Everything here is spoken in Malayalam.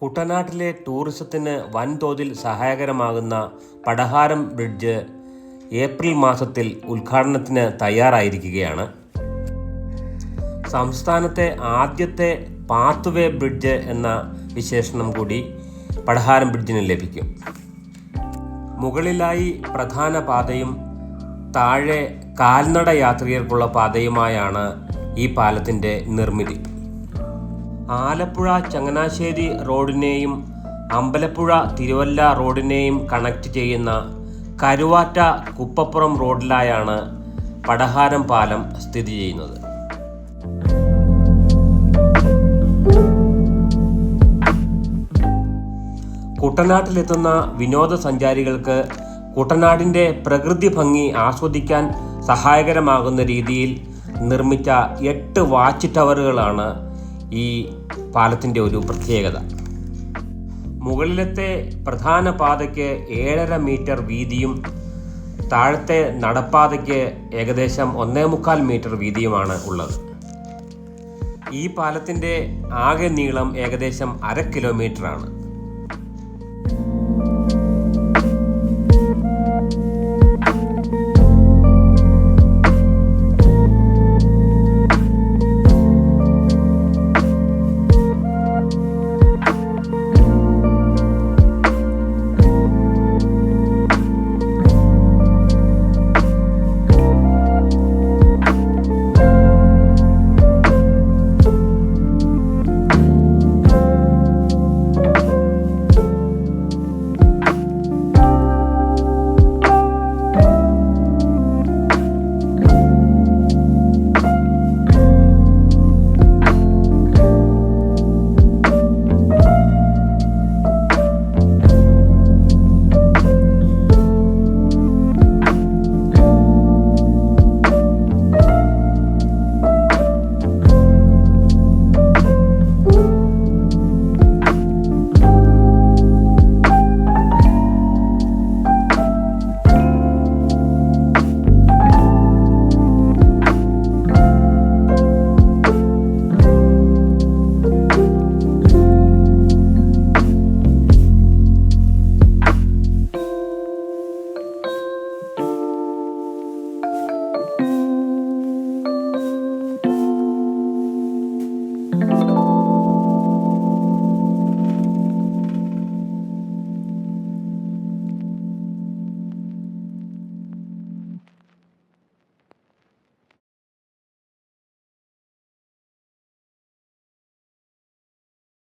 കുട്ടനാട്ടിലെ ടൂറിസത്തിന് വൻതോതിൽ സഹായകരമാകുന്ന പടഹാരം ബ്രിഡ്ജ് ഏപ്രിൽ മാസത്തിൽ ഉദ്ഘാടനത്തിന് തയ്യാറായിരിക്കുകയാണ്. സംസ്ഥാനത്തെ ആദ്യത്തെ പാത്വേ ബ്രിഡ്ജ് എന്ന വിശേഷണം കൂടി പടഹാരം ബ്രിഡ്ജിന് ലഭിക്കും. മുകളിലായി പ്രധാന പാതയും താഴെ കാൽനട യാത്രികർക്കുള്ള പാതയുമായാണ് ഈ പാലത്തിൻ്റെ നിർമ്മിതി. ആലപ്പുഴ ചങ്ങനാശ്ശേരി റോഡിനെയും അമ്പലപ്പുഴ തിരുവല്ല റോഡിനെയും കണക്ട് ചെയ്യുന്ന കരുവാറ്റ കുപ്പപ്പുറം റോഡിലായാണ് പടഹാരം പാലം സ്ഥിതി ചെയ്യുന്നത്. കുട്ടനാട്ടിലെത്തുന്ന വിനോദസഞ്ചാരികൾക്ക് കുട്ടനാടിൻ്റെ പ്രകൃതി ഭംഗി ആസ്വദിക്കാൻ സഹായകരമാകുന്ന രീതിയിൽ നിർമ്മിച്ച 8 വാച്ച് ടവറുകളാണ് ഈ പാലത്തിൻ്റെ ഒരു പ്രത്യേകത. മുകളിലത്തെ പ്രധാന പാതയ്ക്ക് 7.5 മീറ്റർ വീതിയും താഴത്തെ നടപ്പാതയ്ക്ക് ഏകദേശം 1.25 മീറ്റർ വീതിയുമാണ് ഉള്ളത്. ഈ പാലത്തിൻ്റെ ആകെ നീളം ഏകദേശം 1/2 കിലോമീറ്ററാണ്.